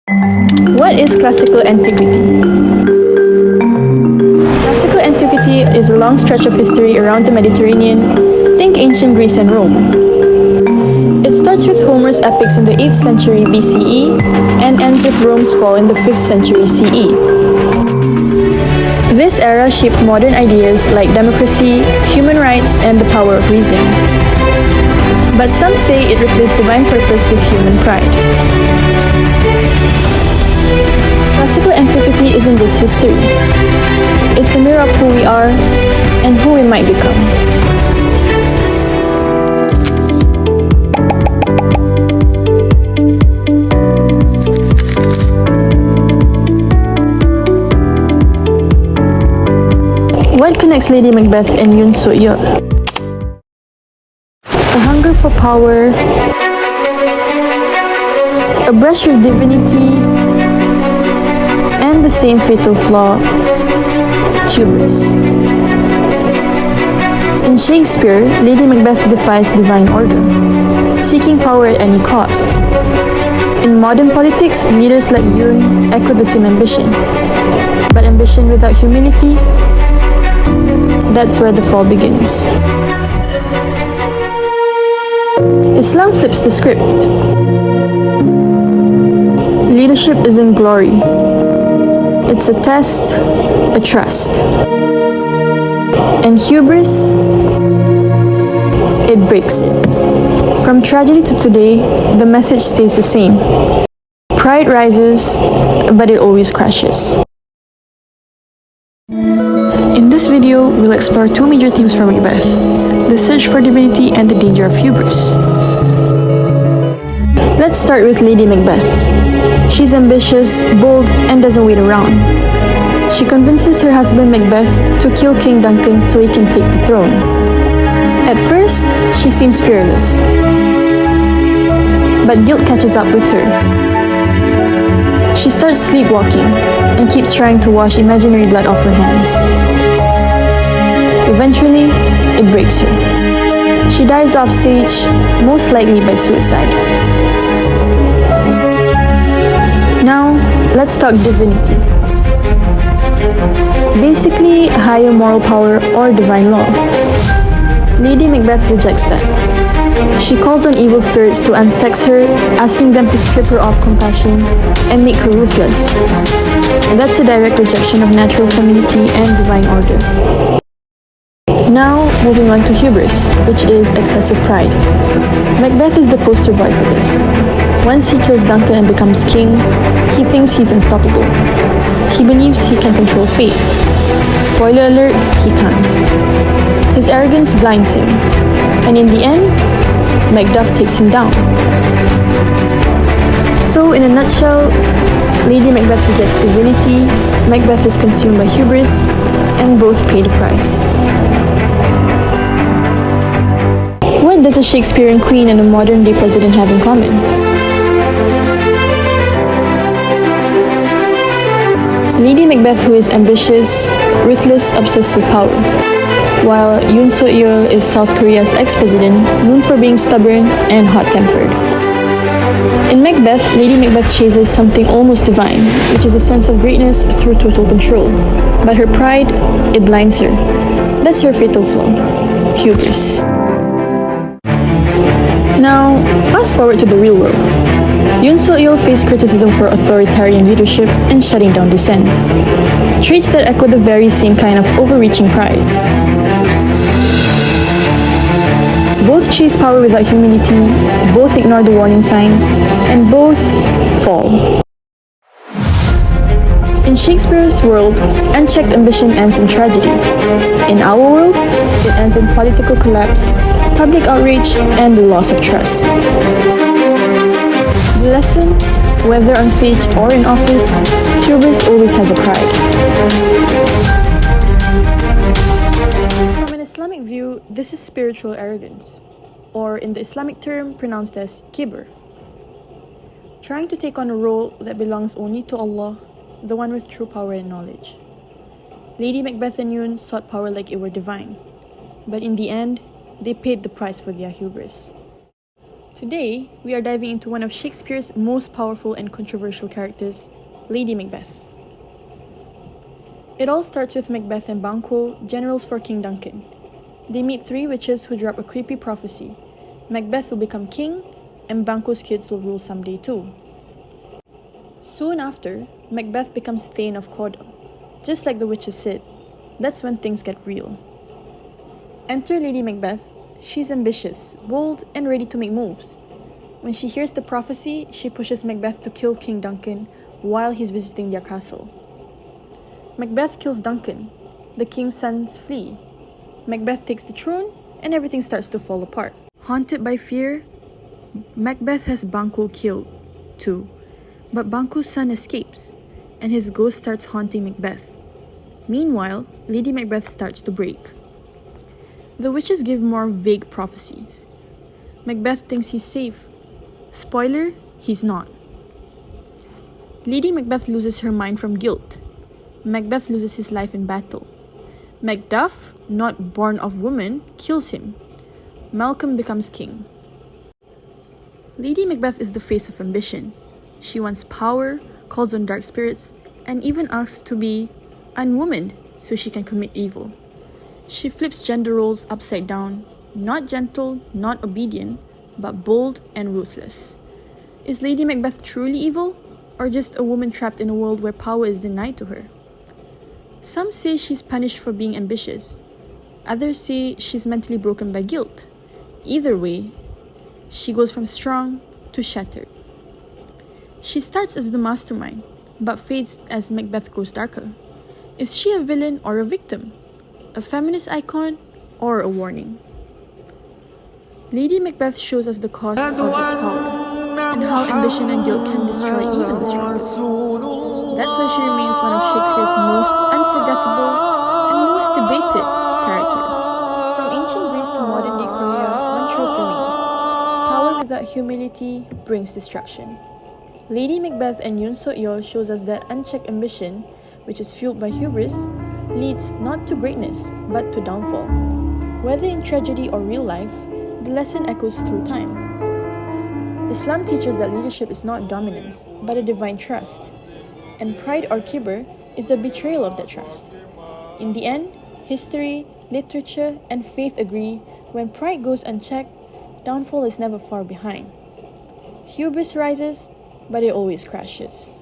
What is classical antiquity? Classical antiquity is a long stretch of history around the Mediterranean. Think ancient Greece and Rome. It starts with Homer's epics in the 8th century BCE and ends with Rome's fall in the 5th century CE. This era shaped modern ideas like democracy, human rights, and the power of reason. But some say it replaced divine purpose with human pride. Classical antiquity isn't just history. It's a mirror of who we are and who we might become. What connects Lady Macbeth and Yoon Soo-yeol? A hunger for power, a brush with divinity, and the same fatal flaw, hubris. In Shakespeare, Lady Macbeth defies divine order, seeking power at any cost. In modern politics, leaders like Yoon echo the same ambition. But ambition without humility, that's where the fall begins. Islam flips the script. Leadership isn't glory. It's a test, a trust. And hubris, it breaks it. From tragedy to today, the message stays the same. Pride rises, but it always crashes. In this video, we'll explore two major themes from Macbeth: the search for divinity and the danger of hubris. Let's start with Lady Macbeth. She's ambitious, bold, and doesn't wait around. She convinces her husband Macbeth to kill King Duncan so he can take the throne. At first, she seems fearless. But guilt catches up with her. She starts sleepwalking and keeps trying to wash imaginary blood off her hands. Eventually, it breaks her. She dies off stage, most likely by suicide. Now, let's talk divinity. Basically, higher moral power or divine law. Lady Macbeth rejects that. She calls on evil spirits to unsex her, asking them to strip her of compassion and make her ruthless. That's a direct rejection of natural femininity and divine order. Now, moving on to hubris, which is excessive pride. Macbeth is the poster boy for this. Once he kills Duncan and becomes king, he thinks he's unstoppable. He believes he can control fate. Spoiler alert, he can't. His arrogance blinds him, and in the end, Macduff takes him down. So, in a nutshell, Lady Macbeth rejects divinity, Macbeth is consumed by hubris, and both pay the price. What does a Shakespearean queen and a modern-day president have in common? Lady Macbeth, who is ambitious, ruthless, obsessed with power, while Yoon Soo-yeol is South Korea's ex-president, known for being stubborn and hot-tempered. In Macbeth, Lady Macbeth chases something almost divine, which is a sense of greatness through total control. But her pride, it blinds her. That's her fatal flaw, hubris. Now, fast forward to the real world. Yoon Soo-yeol faced criticism for authoritarian leadership and shutting down dissent. Traits that echo the very same kind of overreaching pride. Both chase power without humility, both ignore the warning signs, and both fall. In Shakespeare's world, unchecked ambition ends in tragedy. In our world, it ends in political collapse, public outrage, and the loss of trust. The lesson, whether on stage or in office, hubris always has a pride. From an Islamic view, this is spiritual arrogance, or in the Islamic term pronounced as kibr. Trying to take on a role that belongs only to Allah, the one with true power and knowledge. Lady Macbeth and Yoon sought power like it were divine, but in the end, they paid the price for their hubris. Today, we are diving into one of Shakespeare's most powerful and controversial characters, Lady Macbeth. It all starts with Macbeth and Banquo, generals for King Duncan. They meet three witches who drop a creepy prophecy. Macbeth will become king, and Banquo's kids will rule someday too. Soon after, Macbeth becomes Thane of Cawdor. Just like the witches said, that's when things get real. Enter Lady Macbeth. She's ambitious, bold, and ready to make moves. When she hears the prophecy, she pushes Macbeth to kill King Duncan while he's visiting their castle. Macbeth kills Duncan. The king's sons flee. Macbeth takes the throne, and everything starts to fall apart. Haunted by fear, Macbeth has Banquo killed, too. But Banquo's son escapes, and his ghost starts haunting Macbeth. Meanwhile, Lady Macbeth starts to break. The witches give more vague prophecies. Macbeth thinks he's safe. Spoiler, he's not. Lady Macbeth loses her mind from guilt. Macbeth loses his life in battle. Macduff, not born of woman, kills him. Malcolm becomes king. Lady Macbeth is the face of ambition. She wants power, calls on dark spirits, and even asks to be unwoman so she can commit evil. She flips gender roles upside down, not gentle, not obedient, but bold and ruthless. Is Lady Macbeth truly evil, or just a woman trapped in a world where power is denied to her? Some say she's punished for being ambitious. Others say she's mentally broken by guilt. Either way, she goes from strong to shattered. She starts as the mastermind, but fades as Macbeth grows darker. Is she a villain or a victim? A feminist icon or a warning? Lady Macbeth shows us the cost of its power and how ambition and guilt can destroy even the strongest. That's why she remains one of Shakespeare's most unforgettable and most debated characters. From ancient Greece to modern day Korea, one truth remains: power without humility brings destruction. Lady Macbeth and Yoon Suk-yeol shows us that unchecked ambition, which is fueled by hubris, leads not to greatness, but to downfall. Whether in tragedy or real life, the lesson echoes through time. Islam teaches that leadership is not dominance, but a divine trust, and pride or kibr is a betrayal of that trust. In the end, history, literature, and faith agree: when pride goes unchecked, downfall is never far behind. Hubris rises, but it always crashes.